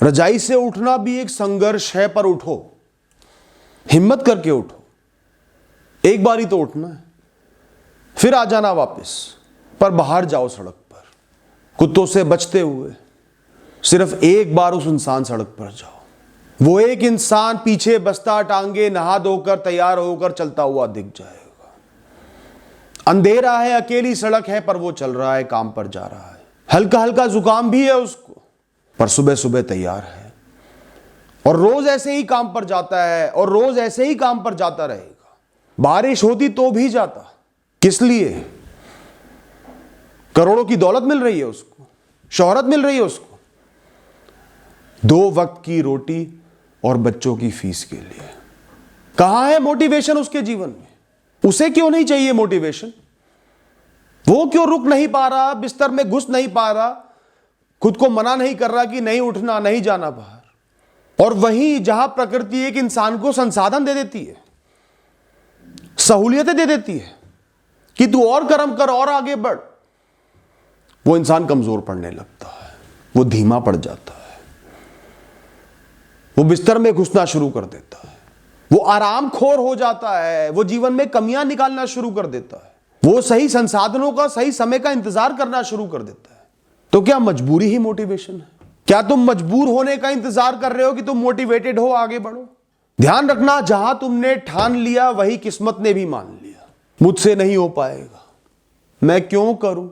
रजाई से उठना भी एक संघर्ष है, पर उठो, हिम्मत करके उठो। एक बार ही तो उठना है, फिर आ जाना वापस। पर बाहर जाओ सड़क पर, कुत्तों से बचते हुए सिर्फ एक बार उस इंसान सड़क पर जाओ। वो एक इंसान पीछे बस्ता टांगे नहा धोकर तैयार होकर चलता हुआ दिख जाएगा। अंधेरा है, अकेली सड़क है, पर वो चल रहा है, काम पर जा रहा है। हल्का हल्का जुकाम भी है उसको, पर सुबह सुबह तैयार है। और रोज ऐसे ही काम पर जाता है, और रोज ऐसे ही काम पर जाता रहेगा। बारिश होती तो भी जाता। किस लिए? करोड़ों की दौलत मिल रही है उसको, शोहरत मिल रही है उसको, 2 वक्त की रोटी और बच्चों की फीस के लिए। कहां है मोटिवेशन उसके जीवन में? उसे क्यों नहीं चाहिए मोटिवेशन? वो क्यों रुक नहीं पा रहा, बिस्तर में घुस नहीं पा रहा, खुद को मना नहीं कर रहा कि नहीं उठना, नहीं जाना बाहर? और वहीं जहां प्रकृति एक इंसान को संसाधन दे देती है, सहूलियतें दे देती है कि तू और कर्म कर और आगे बढ़, वो इंसान कमजोर पड़ने लगता है, वो धीमा पड़ जाता है, वो बिस्तर में घुसना शुरू कर देता है, वो आराम खोर हो जाता है, वो जीवन में कमियां निकालना शुरू कर देता है, वो सही संसाधनों का, सही समय का इंतजार करना शुरू कर देता है। तो क्या मजबूरी ही मोटिवेशन है? क्या तुम मजबूर होने का इंतजार कर रहे हो कि तुम मोटिवेटेड हो, आगे बढ़ो? ध्यान रखना, जहां तुमने ठान लिया वही किस्मत ने भी मान लिया। मुझसे नहीं हो पाएगा, मैं क्यों करूं,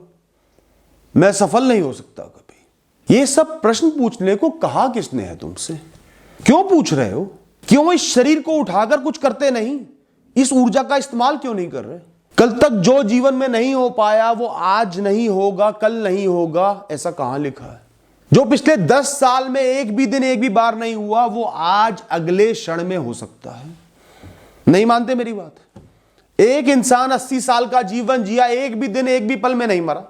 मैं सफल नहीं हो सकता कभी। ये सब प्रश्न पूछने को कहा किसने है तुमसे? क्यों पूछ रहे हो? क्यों इस शरीर को उठाकर कुछ करते नहीं? इस ऊर्जा का इस्तेमाल क्यों नहीं कर रहे? कल तक जो जीवन में नहीं हो पाया वो आज नहीं होगा, कल नहीं होगा, ऐसा कहां लिखा है? जो पिछले 10 साल में एक भी दिन, एक भी बार नहीं हुआ, वो आज अगले क्षण में हो सकता है। नहीं मानते मेरी बात? एक इंसान 80 साल का जीवन जिया, एक भी दिन, एक भी पल में नहीं मरा,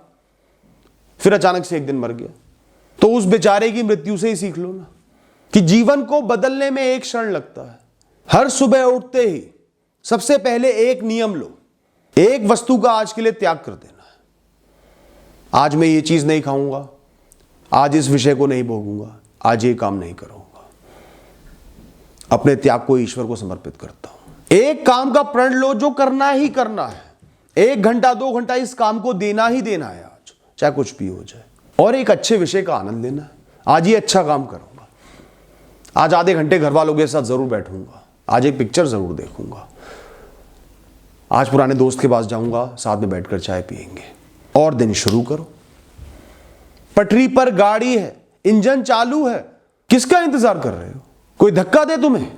फिर अचानक से एक दिन मर गया। तो उस बेचारे की मृत्यु से ही सीख लो ना कि जीवन को बदलने में एक क्षण लगता है। हर सुबह उठते ही सबसे पहले एक नियम लो, एक वस्तु का आज के लिए त्याग कर देना है। आज मैं ये चीज नहीं खाऊंगा, आज इस विषय को नहीं भोगूंगा, आज ये काम नहीं करूंगा। अपने त्याग को ईश्वर को समर्पित करता हूं। एक काम का प्रण लो जो करना ही करना है। 1 घंटा 2 घंटा इस काम को देना ही देना है आज, चाहे कुछ भी हो जाए। और एक अच्छे विषय का आनंद लेना है। आज ये अच्छा काम करूंगा, आज आधे घंटे घर वालों के साथ जरूर बैठूंगा, आज एक पिक्चर जरूर देखूंगा, आज पुराने दोस्त के पास जाऊंगा, साथ में बैठकर चाय पिएंगे। और दिन शुरू करो। पटरी पर गाड़ी है, इंजन चालू है, किसका इंतजार कर रहे हो? कोई धक्का दे तुम्हें?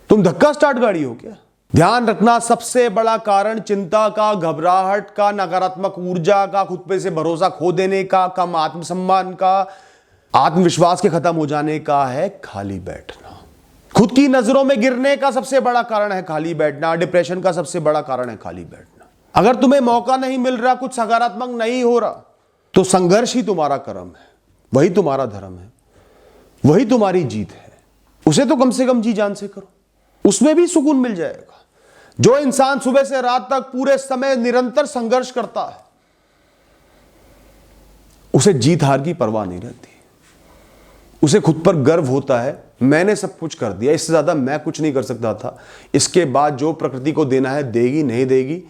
तुम धक्का स्टार्ट गाड़ी हो क्या? ध्यान रखना, सबसे बड़ा कारण चिंता का, घबराहट का, नकारात्मक ऊर्जा का, खुद पे से भरोसा खो देने का, कम आत्मसम्मान का, आत्मविश्वास के खत्म हो जाने का है खाली बैठना। खुद की नजरों में गिरने का सबसे बड़ा कारण है खाली बैठना। डिप्रेशन का सबसे बड़ा कारण है खाली बैठना। अगर तुम्हें मौका नहीं मिल रहा, कुछ सकारात्मक नहीं हो रहा, तो संघर्ष ही तुम्हारा कर्म है, वही तुम्हारा धर्म है, वही तुम्हारी जीत है। उसे तो कम से कम जी जान से करो, उसमें भी सुकून मिल जाएगा। जो इंसान सुबह से रात तक पूरे समय निरंतर संघर्ष करता है, उसे जीत हार की परवाह नहीं रहती। उसे खुद पर गर्व होता है, मैंने सब कुछ कर दिया, इससे ज्यादा मैं कुछ नहीं कर सकता था। इसके बाद जो प्रकृति को देना है देगी, नहीं देगी,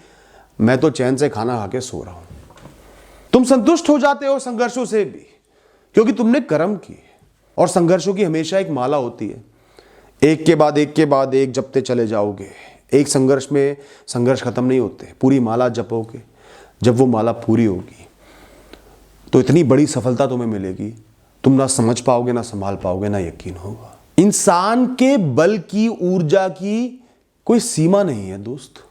मैं तो चैन से खाना खा के सो रहा हूं। तुम संतुष्ट हो जाते हो संघर्षों से भी, क्योंकि तुमने कर्म किए। और संघर्षों की हमेशा एक माला होती है, एक के बाद एक के बाद एक जपते चले जाओगे। एक संघर्ष में संघर्ष खत्म नहीं होते, पूरी माला जपोगे। जब वो माला पूरी होगी तो इतनी बड़ी सफलता तुम्हें मिलेगी, तुम ना समझ पाओगे, ना संभाल पाओगे, ना यकीन होगा। इंसान के बल की, ऊर्जा की कोई सीमा नहीं है दोस्त।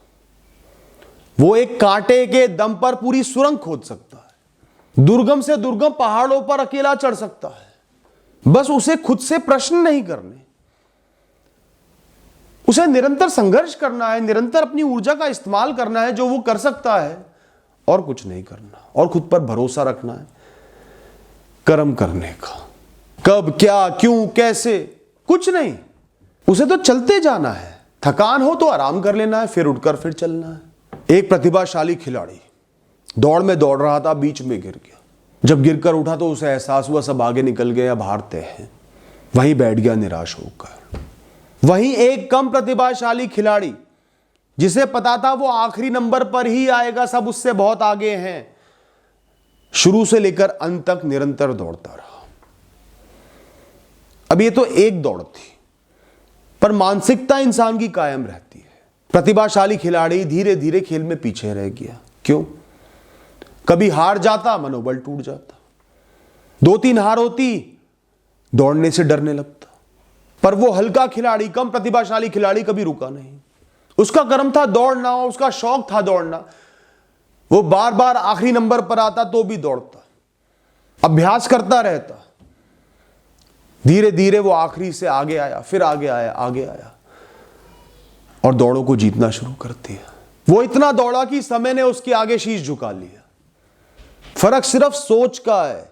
वो एक कांटे के दम पर पूरी सुरंग खोद सकता है, दुर्गम से दुर्गम पहाड़ों पर अकेला चढ़ सकता है। बस उसे खुद से प्रश्न नहीं करने, उसे निरंतर संघर्ष करना है, निरंतर अपनी ऊर्जा का इस्तेमाल करना है, जो वो कर सकता है, और कुछ नहीं करना। और खुद पर भरोसा रखना है, कर्म करने का। कब, क्या, क्यों, कैसे, कुछ नहीं, उसे तो चलते जाना है। थकान हो तो आराम कर लेना है, फिर उठकर फिर चलना है। एक प्रतिभाशाली खिलाड़ी दौड़ में दौड़ रहा था, बीच में गिर गया। जब गिरकर उठा तो उसे एहसास हुआ सब आगे निकल गए, अब हारते हैं। वहीं बैठ गया निराश होकर। वहीं एक कम प्रतिभाशाली खिलाड़ी, जिसे पता था वो आखिरी नंबर पर ही आएगा, सब उससे बहुत आगे हैं, शुरू से लेकर अंत तक निरंतर दौड़ता रहा। अब ये तो एक दौड़ थी, पर मानसिकता इंसान की कायम रहती है। प्रतिभाशाली खिलाड़ी धीरे धीरे खेल में पीछे रह गया। क्यों? कभी हार जाता, मनोबल टूट जाता, 2-3 हार होती, दौड़ने से डरने लगता। पर वो हल्का खिलाड़ी, कम प्रतिभाशाली खिलाड़ी कभी रुका नहीं। उसका कर्म था दौड़ना, उसका शौक था दौड़ना। वो बार बार आखिरी नंबर पर आता तो भी दौड़ता, अभ्यास करता रहता। धीरे धीरे वो आखिरी से आगे आया, फिर आगे आया, आगे आया और दौड़ों को जीतना शुरू कर दिया। वो इतना दौड़ा कि समय ने उसके आगे शीश झुका लिया। फर्क सिर्फ सोच का है,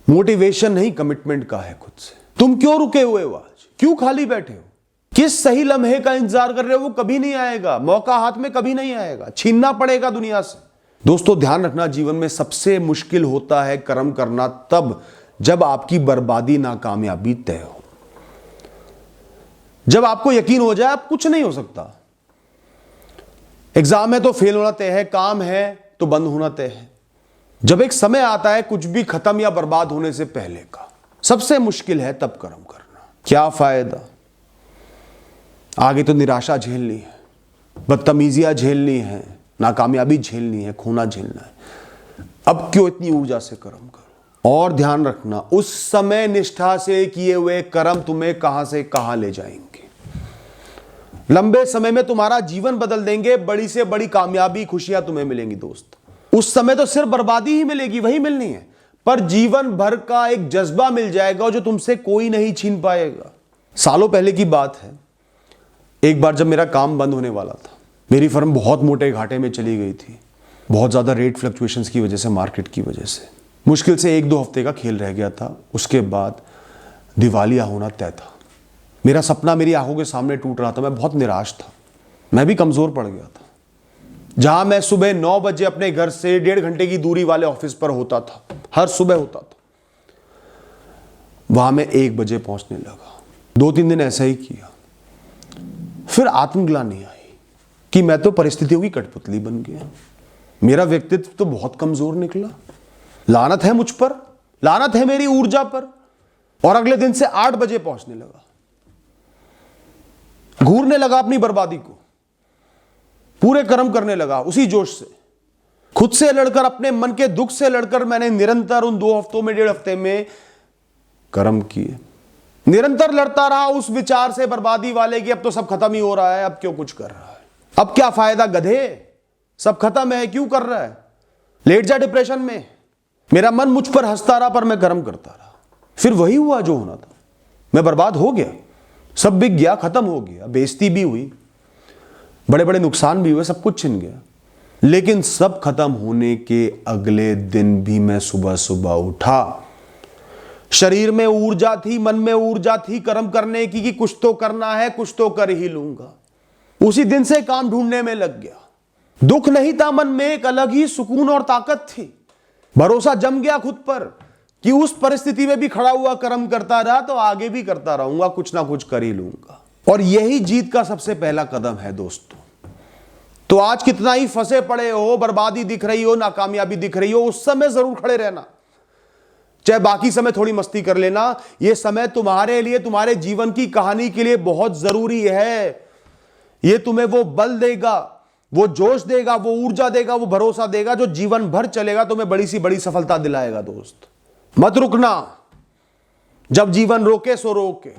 मोटिवेशन नहीं, कमिटमेंट का है खुद से। तुम क्यों रुके हुए हो आज? क्यों खाली बैठे हो? किस सही लम्हे का इंतजार कर रहे हो? वो कभी नहीं आएगा, मौका हाथ में कभी नहीं आएगा, छीनना पड़ेगा दुनिया से। दोस्तों ध्यान रखना, जीवन में सबसे मुश्किल होता है कर्म करना तब जब आपकी बर्बादी नाकामयाबी तय हो। जब आपको यकीन हो जाए आप कुछ नहीं हो सकता। एग्जाम है तो फेल होना तय है, काम है तो बंद होना तय है। जब एक समय आता है कुछ भी खत्म या बर्बाद होने से पहले का, सबसे मुश्किल है तब कर्म करना। क्या फायदा? आगे तो निराशा झेलनी है, बदतमीजियां झेलनी है, नाकामयाबी झेलनी है, खोना झेलना है। अब क्यों इतनी ऊर्जा से कर्म करो? और ध्यान रखना, उस समय निष्ठा से किए हुए कर्म तुम्हें कहां से कहां ले जाएंगे। लंबे समय में तुम्हारा जीवन बदल देंगे, बड़ी से बड़ी कामयाबी, खुशियां तुम्हें मिलेंगी दोस्त। उस समय तो सिर्फ बर्बादी ही मिलेगी, वही मिलनी है, पर जीवन भर का एक जज्बा मिल जाएगा जो तुमसे कोई नहीं छीन पाएगा। सालों पहले की बात है, एक बार जब मेरा काम बंद होने वाला था, मेरी फर्म बहुत मोटे घाटे में चली गई थी, बहुत ज़्यादा रेट फ्लक्चुएशंस की वजह से, मार्केट की वजह से। मुश्किल से 1-2 हफ्ते का खेल रह गया था, उसके बाद दिवालिया होना तय था। मेरा सपना मेरी आंखों के सामने टूट रहा था, मैं बहुत निराश था, मैं भी कमज़ोर पड़ गया था। जहां मैं सुबह 9 बजे अपने घर से 1.5 घंटे की दूरी वाले ऑफिस पर होता था, हर सुबह होता था, वहां मैं 1 बजे पहुंचने लगा। 2-3 दिन ऐसा ही किया। फिर आत्मग्लानि आई कि मैं तो परिस्थितियों की कठपुतली बन गया, मेरा व्यक्तित्व तो बहुत कमजोर निकला, लानत है मुझ पर, लानत है मेरी ऊर्जा पर। और अगले दिन से 8 बजे पहुंचने लगा, घूरने लगा अपनी बर्बादी को, पूरे कर्म करने लगा उसी जोश से। खुद से लड़कर, अपने मन के दुख से लड़कर मैंने निरंतर उन 2 हफ्तों में, 1.5 हफ्ते में कर्म किए। निरंतर लड़ता रहा उस विचार से बर्बादी वाले कि अब तो सब खत्म ही हो रहा है, अब क्यों कुछ कर रहा है, अब क्या फायदा गधे, सब खत्म है, क्यों कर रहा है, लेट जा डिप्रेशन में। मेरा मन मुझ पर हंसता रहा, पर मैं कर्म करता रहा। फिर वही हुआ जो होना था, मैं बर्बाद हो गया, सब बिक गया, खत्म हो गया, बेइज्जती भी हुई, बड़े बड़े नुकसान भी हुए, सब कुछ छिन गया। लेकिन सब खत्म होने के अगले दिन भी मैं सुबह सुबह उठा, शरीर में ऊर्जा थी, मन में ऊर्जा थी कर्म करने की कि कुछ तो करना है, कुछ तो कर ही लूंगा। उसी दिन से काम ढूंढने में लग गया। दुख नहीं था मन में, एक अलग ही सुकून और ताकत थी। भरोसा जम गया खुद पर कि उस परिस्थिति में भी खड़ा हुआ कर्म करता रहा तो आगे भी करता रहूंगा, कुछ ना कुछ कर ही लूंगा। और यही जीत का सबसे पहला कदम है दोस्तों। तो आज कितना ही फंसे पड़े हो, बर्बादी दिख रही हो, नाकामयाबी दिख रही हो, उस समय जरूर खड़े रहना। चाहे बाकी समय थोड़ी मस्ती कर लेना, यह समय तुम्हारे लिए, तुम्हारे जीवन की कहानी के लिए बहुत जरूरी है। यह तुम्हें वो बल देगा, वो जोश देगा, वो ऊर्जा देगा, वो भरोसा देगा जो जीवन भर चलेगा, तुम्हें बड़ी सी बड़ी सफलता दिलाएगा। दोस्त मत रुकना, जब जीवन रोके सो रोके,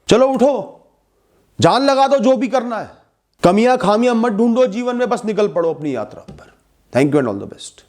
चलो उठो, जान लगा दो, जो भी करना है। कमियां खामियां मत ढूंढो जीवन में, बस निकल पड़ो अपनी यात्रा पर। Thank you and all the best.